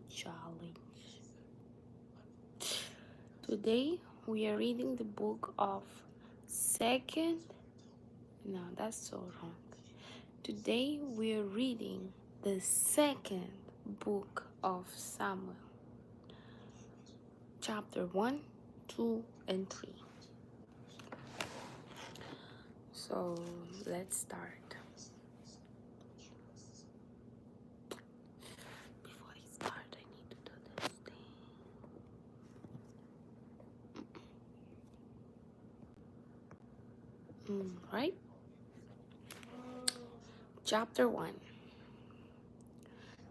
challenge. Today we are reading the book of second. No, that's so wrong. Today we are reading the second book of Samuel, chapter 1, 2, and 3. So let's start. Before I start, I need to do this thing. Right? Chapter 1.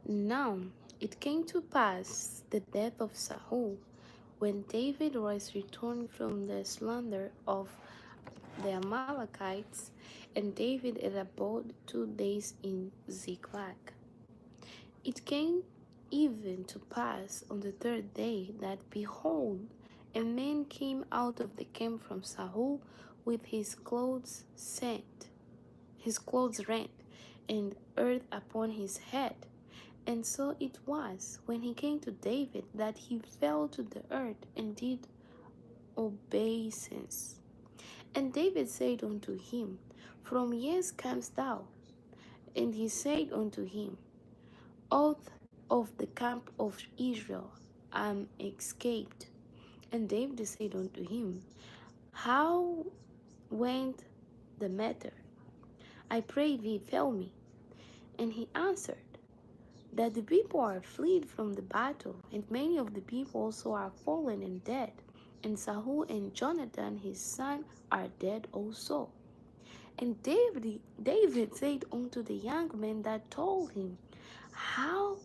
Now it came to pass the death of Saul, when David was returned from the slaughter of the Amalekites, and David had abode 2 days in Ziklag. It came even to pass on the third day that, behold, a man came out of the camp from Saul with his clothes rent, and earth upon his head. And so it was, when he came to David, that he fell to the earth and did obeisance. And David said unto him, From whence camest thou? And he said unto him, Out of the camp of Israel I am escaped. And David said unto him, How went the matter? I pray thee, tell me. And he answered, That the people are fled from the battle, and many of the people also are fallen and dead. And Saul and Jonathan his son are dead also. And David said unto the young man that told him, How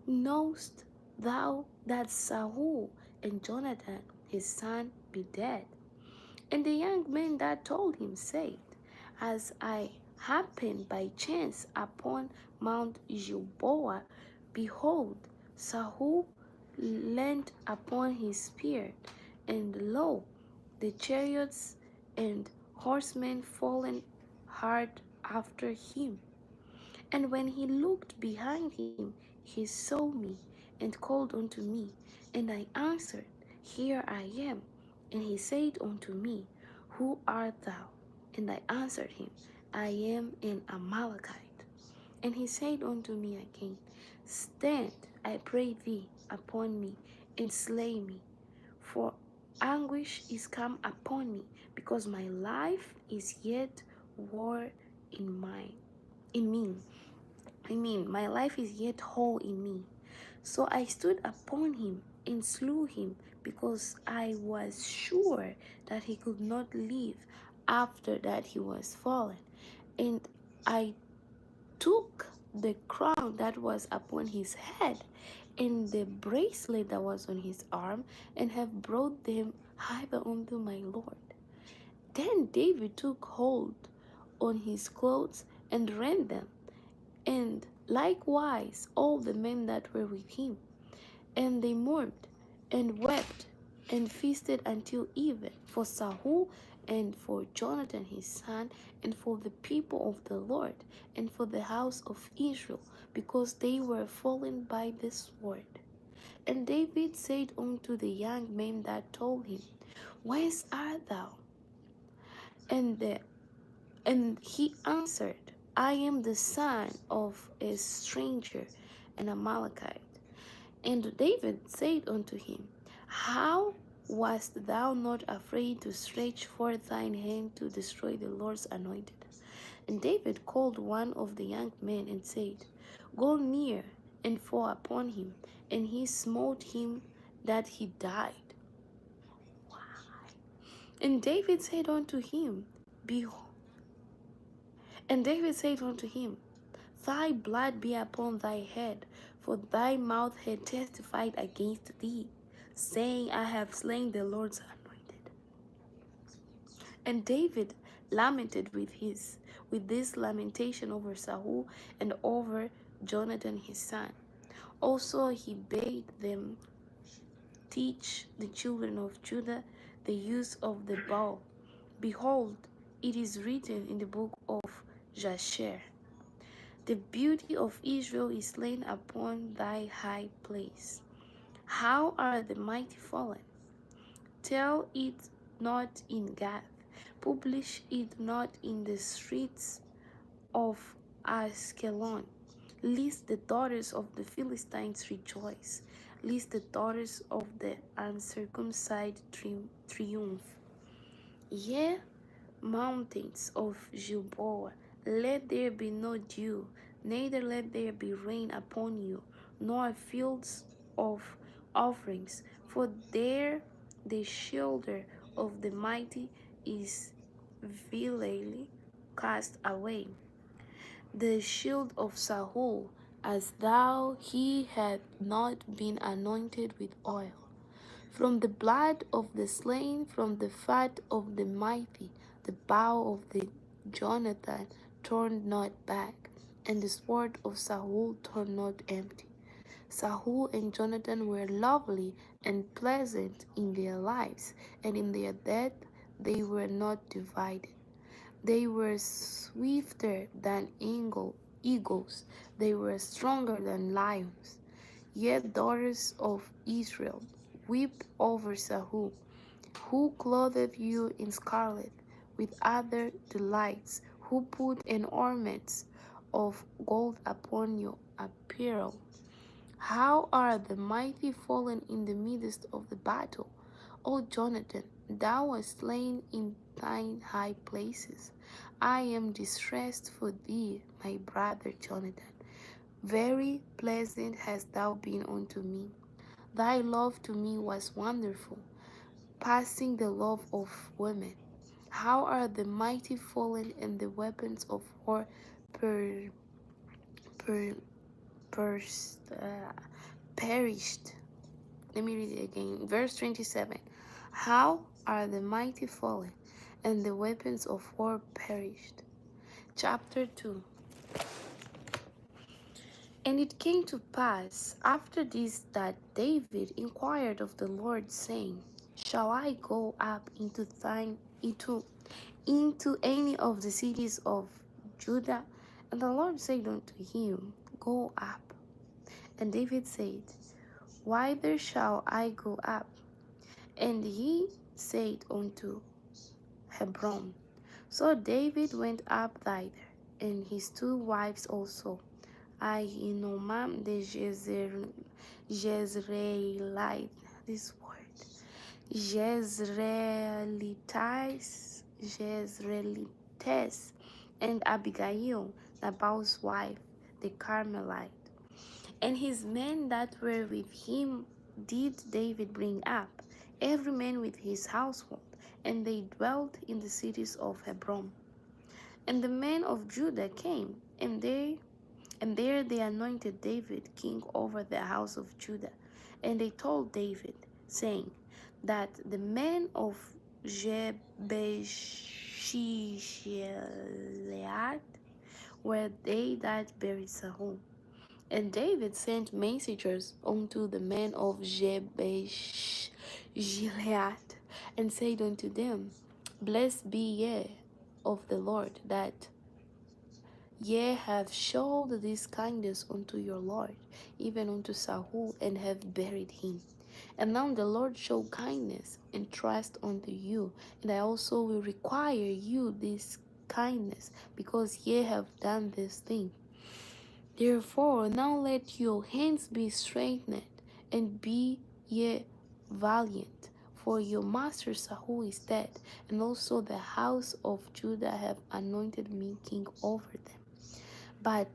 knowest thou that Saul and Jonathan his son be dead? And the young man that told him said, As I happened by chance upon Mount Gilboa, behold, Saul leaned upon his spear, and lo, the chariots and horsemen fallen hard after him. And when he looked behind him, he saw me and called unto me. And I answered, Here I am. And he said unto me, Who art thou? And I answered him, I am an Amalekite. And he said unto me again, Stand, I pray thee, upon me, and slay me. For anguish is come upon me, because my life is yet war in me. My life is yet whole in me. So I stood upon him and slew him, because I was sure that he could not live after that he was fallen. And I took the crown that was upon his head and the bracelet that was on his arm, and have brought them hither unto my Lord. Then David took hold on his clothes and rent them, and likewise all the men that were with him. And they mourned and wept and feasted until even for Saul and for Jonathan his son, and for the people of the Lord, and for the house of Israel, because they were fallen by the sword. And David said unto the young man that told him, Whence art thou? And he answered, I am the son of a stranger, an Amalekite. And David said unto him, How wast thou not afraid to stretch forth thine hand to destroy the Lord's anointed? And David called one of the young men and said, Go near and fall upon him. And he smote him that he died. Why? And David said unto him, Behold, and David said unto him, Thy blood be upon thy head, for thy mouth had testified against thee, saying, I have slain the Lord's anointed. And David lamented with this lamentation over Saul and over Jonathan his son. Also he bade them teach the children of Judah the use of the bow. Behold, it is written in the book of Jasher, The beauty of Israel is laid upon thy high place. How are the mighty fallen? Tell it not in Gath, publish it not in the streets of Askelon. Lest the daughters of the Philistines rejoice, lest the daughters of the uncircumcised triumph. Ye mountains of Gilboa, let there be no dew, neither let there be rain upon you, nor fields of offerings, for there the shoulder of the mighty is vilely cast away. The shield of Saul, as though he had not been anointed with oil. From the blood of the slain, from the fat of the mighty, the bow of the Jonathan turned not back, and the sword of Saul turned not empty. Saul and Jonathan were lovely and pleasant in their lives, and in their death they were not divided. They were swifter than eagles, they were stronger than lions. Yet daughters of Israel, weep over Saul, who clothed you in scarlet with other delights, who put an ornament of gold upon your apparel. How are the mighty fallen in the midst of the battle? O Jonathan, thou wast slain in thine high places. I am distressed for thee, my brother Jonathan. Very pleasant hast thou been unto me. Thy love to me was wonderful, passing the love of women. How are the mighty fallen and the weapons of war per, per, per, uh, perished? Let me read it again. Verse 27. How are the mighty fallen and the weapons of war perished? Chapter 2. And it came to pass after this that David inquired of the Lord, saying, Shall I go up into any of the cities of Judah? And the Lord said unto him, Go up. And David said, Whither shall I go up? And he said unto Hebron. So David went up thither, and his two wives also, Ahinoam the Jezreelite, this word, Jezreelites, and Abigail, Nabal's wife, the Carmelite. And his men that were with him did David bring up, every man with his household, and they dwelt in the cities of Hebron. And the men of Judah came, and there they anointed David king over the house of Judah. And they told David, saying, that the men of Jebeshgilead were they that buried Saul. And David sent messengers unto the men of Jabesh Gilead, and said unto them, Blessed be ye of the Lord, that ye have showed this kindness unto your Lord, even unto Saul, and have buried him. And now the Lord show kindness and trust unto you, and I also will require you this kindness, because ye have done this thing. Therefore, now let your hands be straightened, and be ye valiant, for your master Saul is dead, and also the house of Judah have anointed me king over them. But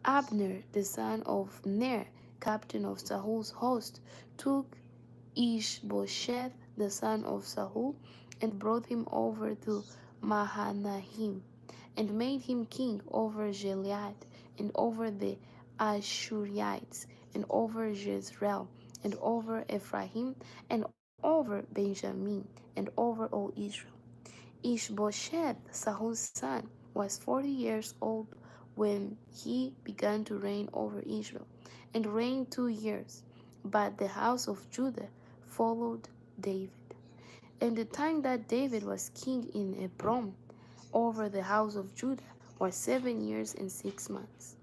Abner, the son of Ner, captain of Saul's host, took Ishbosheth, the son of Saul, and brought him over to Mahanaim, and made him king over Gilead, and over the Ashurites, and over Jezreel, and over Ephraim, and over Benjamin, and over all Israel. Ishbosheth, Saul's son, was 40 years old when he began to reign over Israel, and reigned 2 years. But the house of Judah followed David. And the time that David was king in Hebron over the house of Judah was 7 years and 6 months.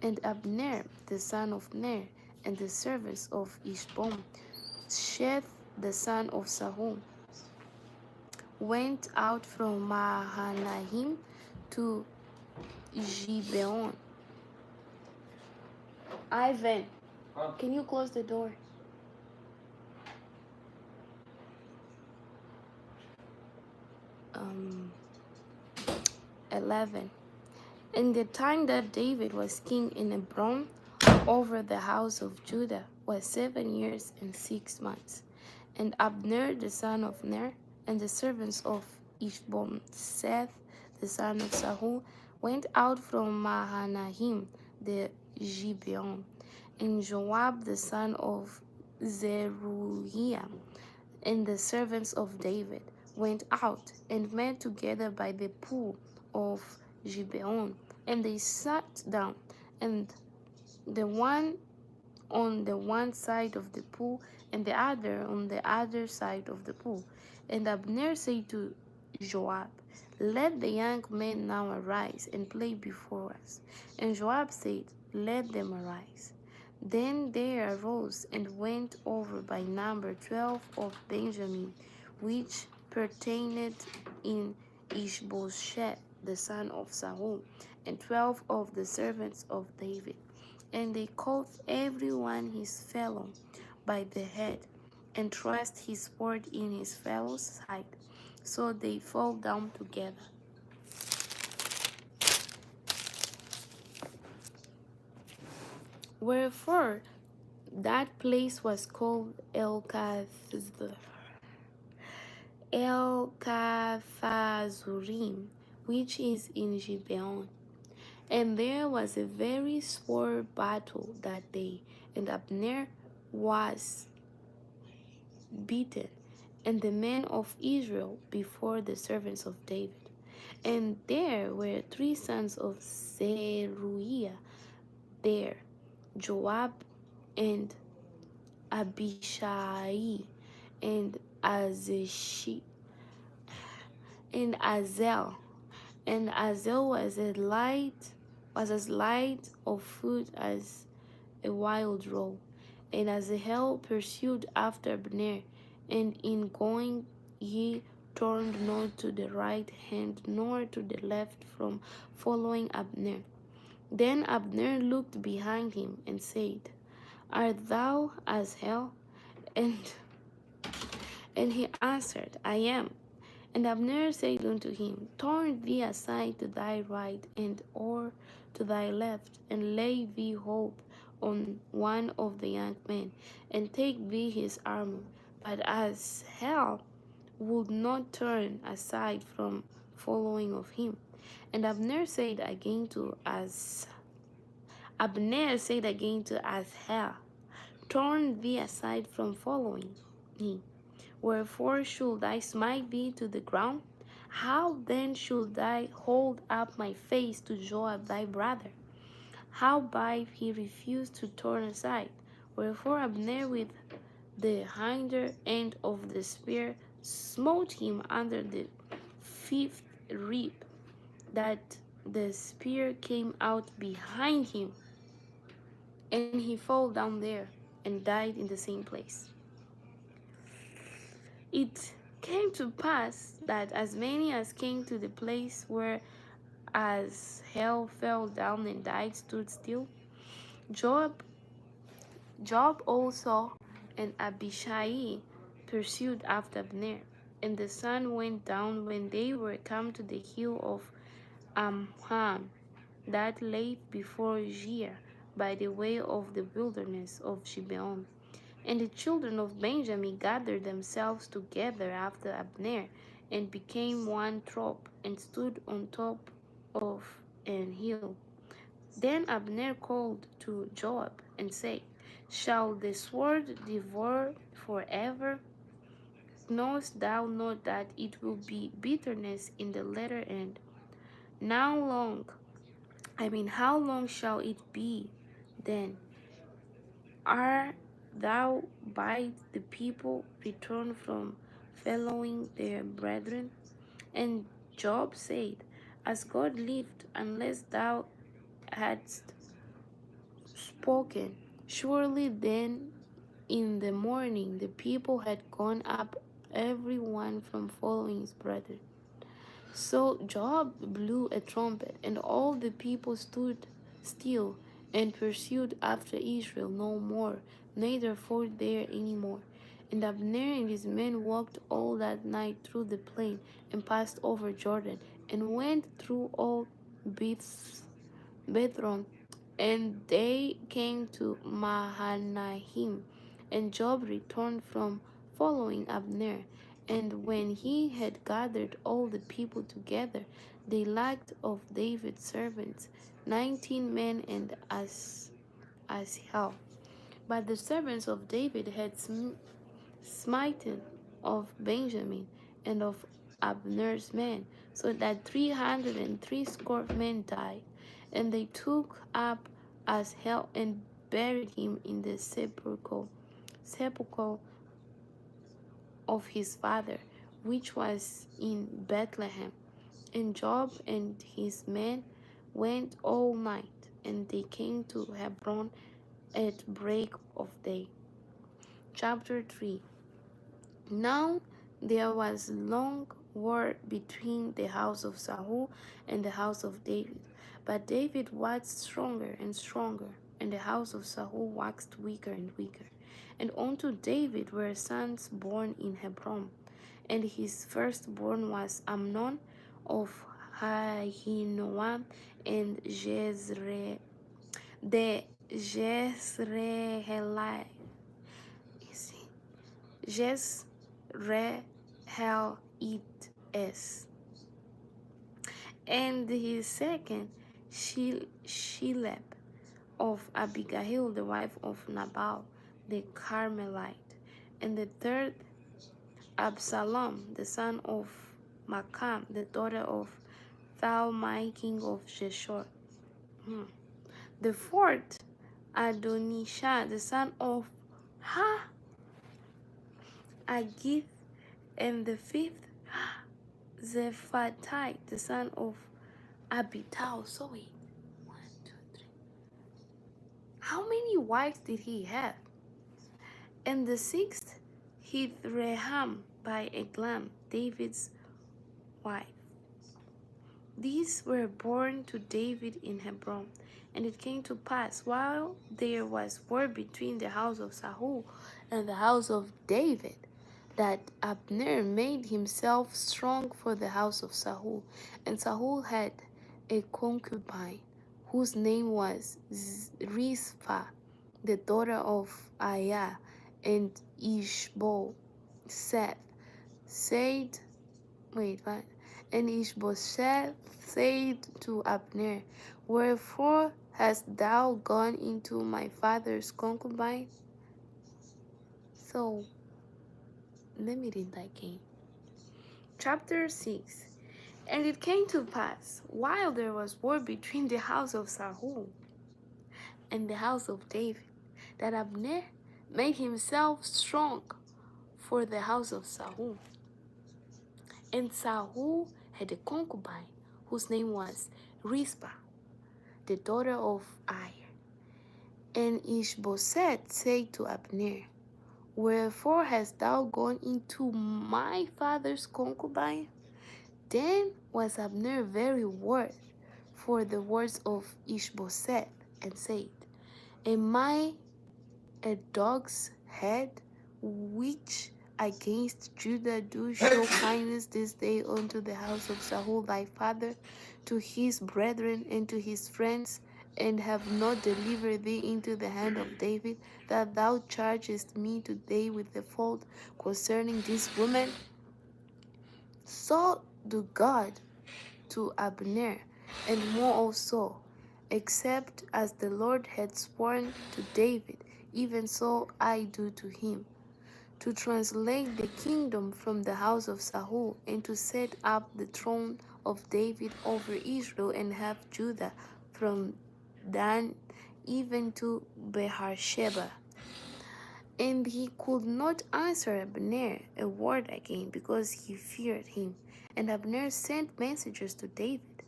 And Abner, the son of Ner, and the servants of Ishbom, Sheth, the son of Sahum, went out from Mahanaim to Gibeon. Ivan, can you close the door? 11. In the time that David was king in Hebron, over the house of Judah was 7 years and 6 months. And Abner the son of Ner, and the servants of Ishbosheth the son of Saul, went out from Mahanaim the Gibeon. And Joab the son of Zeruiah, and the servants of David, went out and met together by the pool of Gibeon. And they sat down, and the one on the one side of the pool, and the other on the other side of the pool. And Abner said to Joab, "Let the young men now arise and play before us." And Joab said, "Let them arise." Then they arose and went over by number 12 of Benjamin, which pertained in Ishbosheth the son of Saul, and 12 of the servants of David. And they caught every one his fellow by the head, and thrust his sword in his fellow's side, so they fall down together. Wherefore that place was called El-Kathazurim, which is in Gibeon. And there was a very sore battle that day, and Abner was beaten, and the men of Israel before the servants of David. And there were 3 sons of Zeruiah there, Joab, and Abishai, and Azel. And Azel was as light of foot as a wild roe. And Asahel pursued after Abner, and in going he turned not to the right hand nor to the left from following Abner. Then Abner looked behind him and said, "Art thou Asahel?" And he answered, "I am." And Abner said unto him, "Turn thee aside to thy right and or to thy left, and lay thee hold on one of the young men, and take thee his armor." But Asahel would not turn aside from following of him. And Abner said again to Asahel, "Turn thee aside from following me. Wherefore should I smite thee to the ground? How then should I hold up my face to Joab thy brother? Howbeit he refused to turn aside. Wherefore Abner with the hinder end of the spear smote him under the 5th rib, that the spear came out behind him, and he fell down there and died in the same place. It came to pass that as many as came to the place where Asahel fell down and died stood still. Joab also and Abishai pursued after Abner. And the sun went down when they were come to the hill of Amham, that lay before Giah, by the way of the wilderness of Gibeon. And the children of Benjamin gathered themselves together after Abner, and became one troop, and stood on top of an hill. Then Abner called to Joab, and said, "Shall the sword devour forever? Knowest thou not that it will be bitterness in the latter end? How long shall it be then? Are thou by the people returned from following their brethren?" And Job said, "As God lived, unless thou hadst spoken. Surely then in the morning the people had gone up, every one from following his brother. So Joab blew a trumpet, and all the people stood still and pursued after Israel no more, neither fought there any more. And Abner and his men walked all that night through the plain, and passed over Jordan, and went through all Bethron, and they came to Mahanaim. And Joab returned from following Abner. And when he had gathered all the people together, they lacked of David's servants 19 men and as hell. But the servants of David had smitten of Benjamin and of Abner's men, so that 360 men died. And they took up Ashel and buried him in the sepulchre of his father, which was in Bethlehem. And Joab and his men went all night, and they came to Hebron at break of day. Chapter 3. Now there was long war between the house of Saul and the house of David. But David waxed stronger and stronger, and the house of Saul waxed weaker and weaker. And unto David were sons born in Hebron. And his firstborn was Amnon of Ahinoam and the Jezreelite. Jezreelites. And his second, Shilep of Abigail, the wife of Nabal, the Carmelite. And the third, Absalom, the son of Macham, the daughter of Thalmai, king of Geshur. The fourth, Adonishah, the son of Agith. And the fifth, Zephatai, the son of Abital. So wait, 1, 2, 3. How many wives did he have? And the sixth, Hithreham by Eglam, David's wife. These were born to David in Hebron. And it came to pass, while there was war between the house of Saul and the house of David, that Abner made himself strong for the house of Saul. And Saul had a concubine, whose name was Rizpah, the daughter of Aiah. And Ishbosheth said, And Ishbosheth said to Abner, Wherefore hast thou gone into my father's concubine? So, let me read that again. Chapter 6. And it came to pass, while there was war between the house of Saul and the house of David, that Abner made himself strong for the house of Saul. And Saul had a concubine, whose name was Rizpah, the daughter of Aiah. And Ishbosheth said to Abner, Wherefore hast thou gone into my father's concubine? Then was Abner very wroth for the words of Ishbosheth, and said, Am I a dog's head, which against Judah do show kindness this day unto the house of Saul thy father, to his brethren and to his friends, and have not delivered thee into the hand of David, that thou chargest me today with the fault concerning this woman? So do God to Abner, and more also, except as the Lord had sworn to David, even so I do to him, to translate the kingdom from the house of Saul, and to set up the throne of David over Israel, and have Judah from Dan even to Beersheba. And he could not answer Abner a word again, because he feared him. And Abner sent messengers to David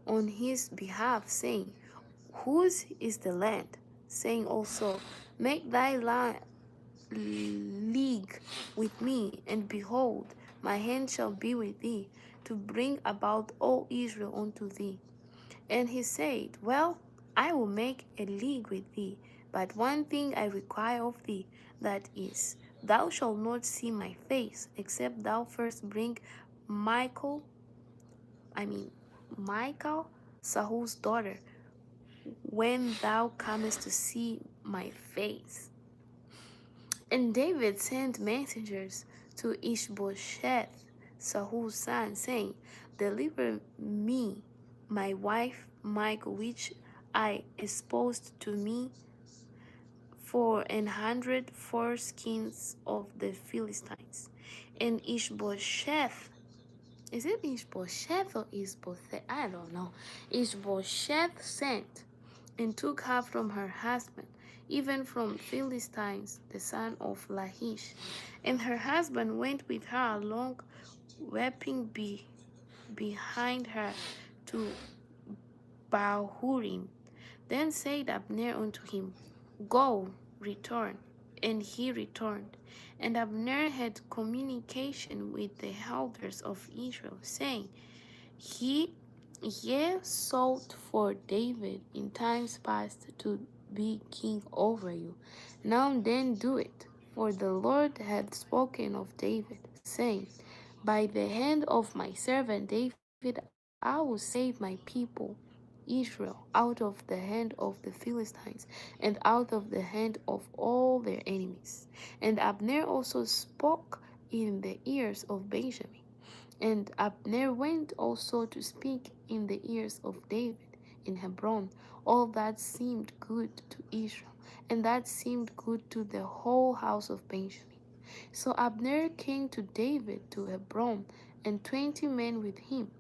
on his behalf, saying, Whose is the land? saying also, make thy league with me, and behold, my hand shall be with thee, to bring about all Israel unto thee. And he said, well, I will make a league with thee, but one thing I require of thee, that is, thou shalt not see my face, except thou first bring Michael, Michael, Saul's daughter, when thou comest to see my face. And David sent messengers to Ishbosheth, Saul's son, saying, deliver me my wife Michal, which I espoused to me for 100 foreskins of the Philistines. And Ishbosheth, is it Ishbosheth or Ishbosheth? I don't know. Ishbosheth sent and took her from her husband, even from Philistines, the son of Lachish. And her husband went with her along, weeping behind her to Bahurim. Then said Abner unto him, go, return. And he returned. And Abner had communication with the elders of Israel, saying, Ye sought for David in times past to be king over you. Now then do it, for the Lord hath spoken of David, saying, by the hand of my servant David I will save my people Israel out of the hand of the Philistines, and out of the hand of all their enemies. And Abner also spoke in the ears of Benjamin. And Abner went also to speak in the ears of David in Hebron all that seemed good to Israel, and that seemed good to the whole house of Benjamin. So Abner came to David to Hebron, and 20 men with him.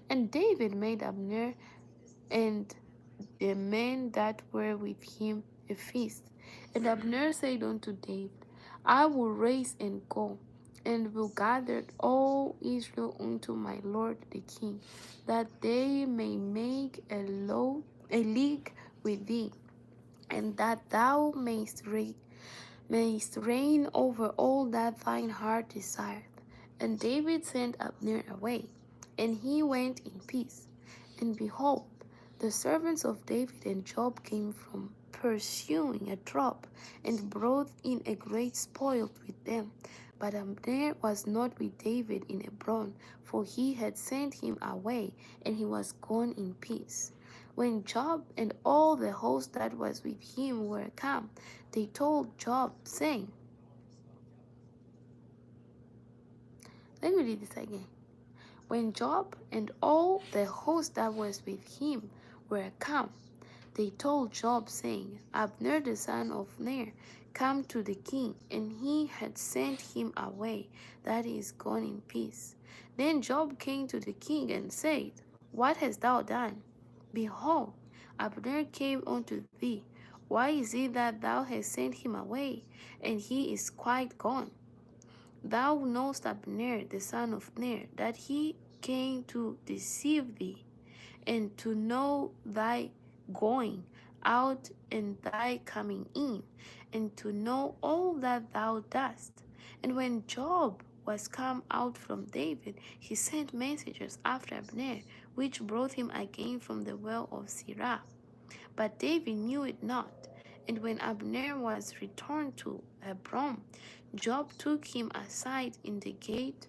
And David made Abner and the men that were with him a feast. And Abner said unto David, I will rise and go, and will gather all Israel unto my lord the king, that they may make a league with thee, and that thou mayst reign over all that thine heart desireth. And David sent Abner away, and he went in peace. And behold, the servants of David and Joab came from pursuing a drop, and brought in a great spoil with them. But Abner was not with David in Hebron, for he had sent him away, and he was gone in peace. When Joab and all the host that was with him were come, they told Joab, saying, let me read this again. When Joab and all the host that was with him were come, they told Joab, saying, Abner the son of Ner come to the king, and he had sent him away, that he is gone in peace. Then Joab came to the king and said, what hast thou done? Behold, Abner came unto thee. Why is it that thou hast sent him away, and he is quite gone? Thou knowest Abner the son of Ner, that he came to deceive thee, and to know thy going out and thy coming in, and to know all that thou dost. And when Joab was come out from David, he sent messengers after Abner, which brought him again from the well of Sirah. But David knew it not. And when Abner was returned to Hebron, Joab took him aside in the gate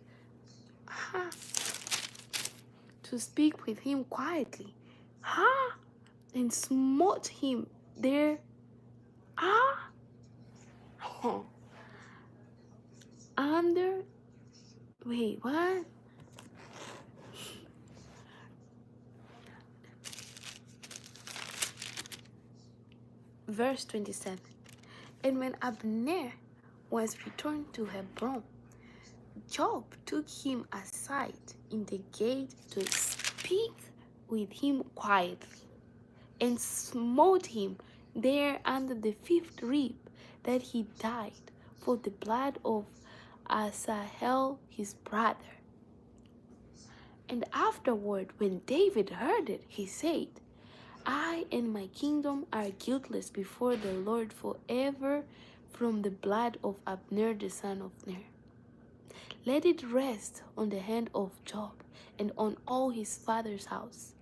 to speak with him quietly, and smote him there under, wait, what? Verse 27. And when Abner was returned to Hebron, Joab took him aside in the gate to speak with him quietly, and smote him there under the 5th rib, that he died for the blood of Asahel his brother. And afterward, when David heard it, he said, I and my kingdom are guiltless before the Lord forever from the blood of Abner the son of Ner. Let it rest on the hand of Job and on all his father's house,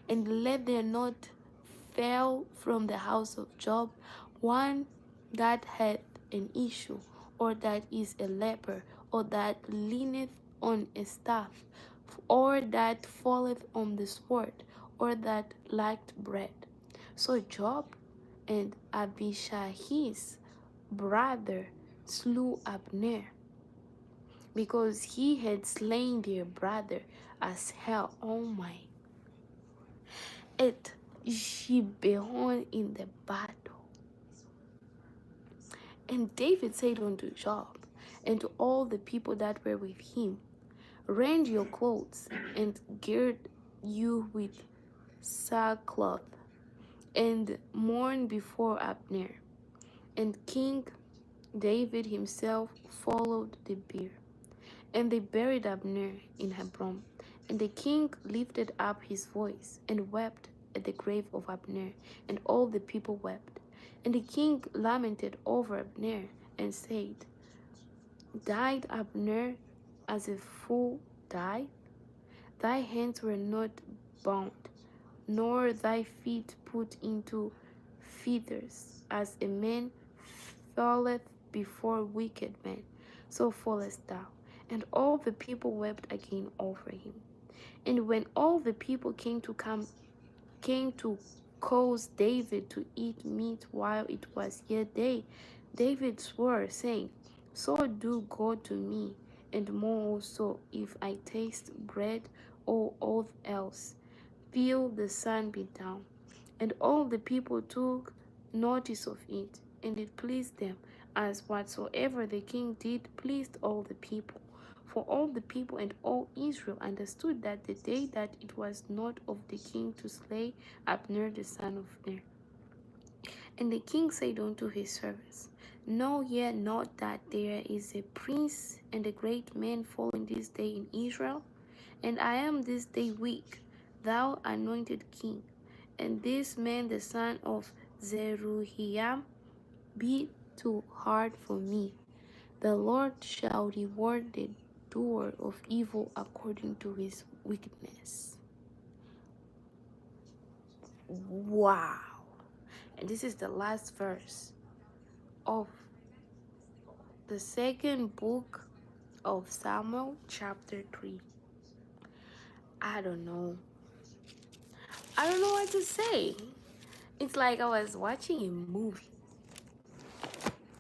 and let there not fail from the house of Job one that hath an issue, or that is a leper, or that leaneth on a staff, or that falleth on the sword, or that lacked bread. So Job and Abishai his brother slew Abner, because he had slain their brother as hell. Oh my. At Gibeon in the battle. And David said unto Joab and to all the people that were with him, rend your clothes and gird you with sackcloth, and mourn before Abner. And King David himself followed the bier. And they buried Abner in Hebron. And the king lifted up his voice and wept at the grave of Abner, and all the people wept. And the king lamented over Abner and said, died Abner as a fool died? Thy hands were not bound, nor thy feet put into fetters, as a man falleth before wicked men, so fallest thou. And all the people wept again over him. And when all the people came to cause David to eat meat while it was yet day, David swore, saying, so do God to me, and more also, if I taste bread or aught else, till the sun be down. And all the people took notice of it, and it pleased them, as whatsoever the king did pleased all the people. For all the people and all Israel understood that the day that it was not of the king to slay Abner the son of Ner. And the king said unto his servants, know ye not that there is a prince and a great man fallen this day in Israel? And I am this day weak, thou anointed king, and this man the son of Zeruiah be too hard for me. The Lord shall reward the doer of evil according to his wickedness. Wow. And this is the last verse of the second book of Samuel, chapter 3. I don't know. I don't know what to say. It's like I was watching a movie.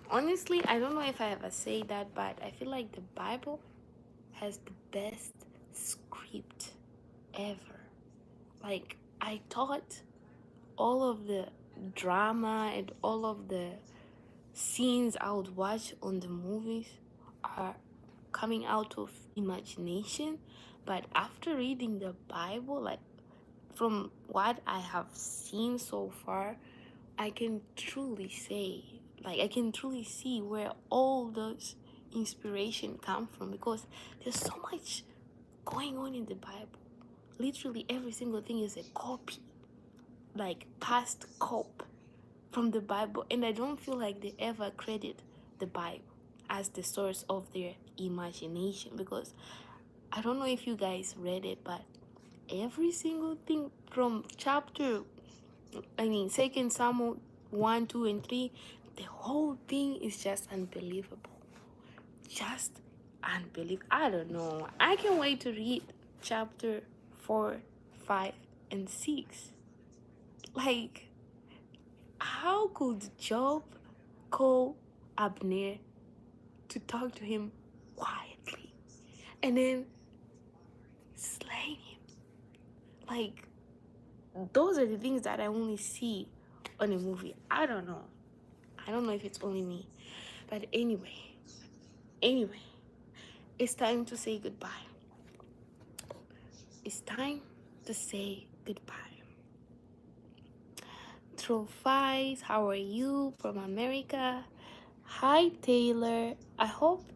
Honestly, I don't know if I ever say that, but I feel like the Bible has the best script ever. Like, I thought all of the drama and all of the scenes I would watch on the movies are coming out of imagination, but after reading the Bible, like from what I have seen so far, I can truly say, like I can truly see where all those inspiration come from, because there's so much going on in the Bible. Literally every single thing is a copy, like past cop from the Bible, and I don't feel like they ever credit the Bible as the source of their imagination, because I don't know if you guys read it, but every single thing from Second Samuel 1, 2, and 3, the whole thing is just unbelievable. Just unbelievable. I don't know. I can't wait to read chapter 4, 5, and 6. Like, how could Job call Abner to talk to him quietly and then slay him? Like, those are the things that I only see on a movie. I don't know. I don't know if it's only me. But anyway, it's time to say goodbye. It's time to say goodbye. Trophies, how are you from America? Hi, Taylor. I hope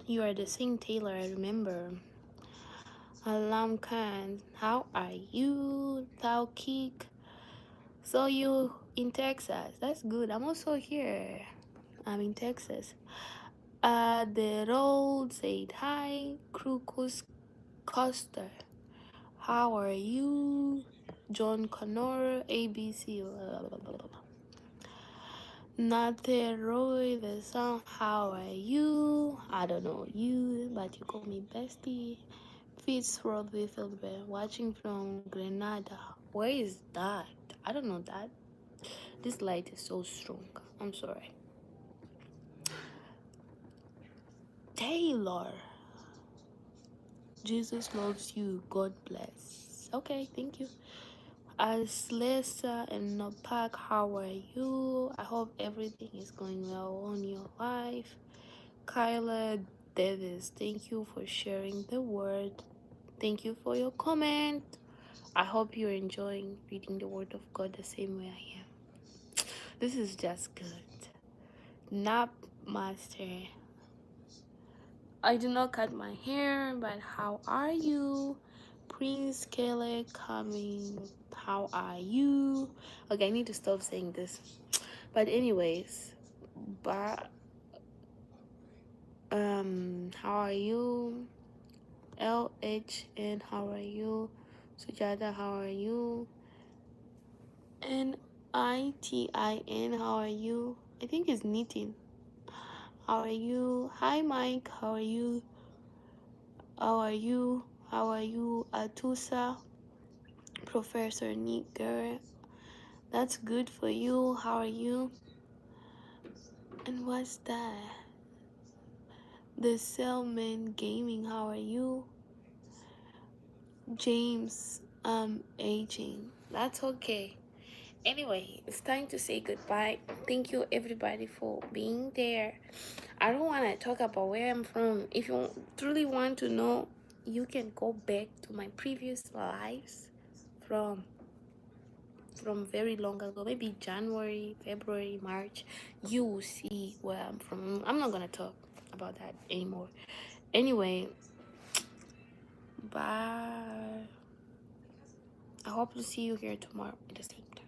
you are the same Taylor I remember. Alam Khan, how are you? Taukik, So you in Texas? That's good. I'm also here. I'm in Texas. The road said hi, Crocus Coster. How are you? John Connor, ABC. Nate Roy, the song. How are you? I don't know you, but you call me bestie. Fitzroy Withelbear, watching from Grenada. Where is that? I don't know that. This light is so strong. I'm sorry. Taylor. Jesus loves you. God bless. Okay, thank you. As Lisa and Nopak, how are you? I hope everything is going well on your life. Kyla Davis, thank you for sharing the word. Thank you for your comment. I hope you're enjoying reading the word of God the same way I am. This is just good. Nap Master. I do not cut my hair, but how are you? Prince Kelly coming. How are you? Okay, I need to stop saying this. But anyways, but how are you? LHN, how are you? Sujata, how are you? NITIN, how are you? I think it's knitting. How are you? Hi Mike, how are you? How are you? How are you? Atusa, Professor Nigger. That's good for you. How are you? And what's that? The Cellman Gaming, how are you? James, aging. That's okay. Anyway, it's time to say goodbye. Thank you everybody for being there. I don't want to talk about where I'm from. If you truly want to know, you can go back to my previous lives from very long ago, maybe January, February, March. You will see where I'm from. I'm not gonna talk about that anymore. Anyway, bye. I hope to see you here tomorrow at the same time.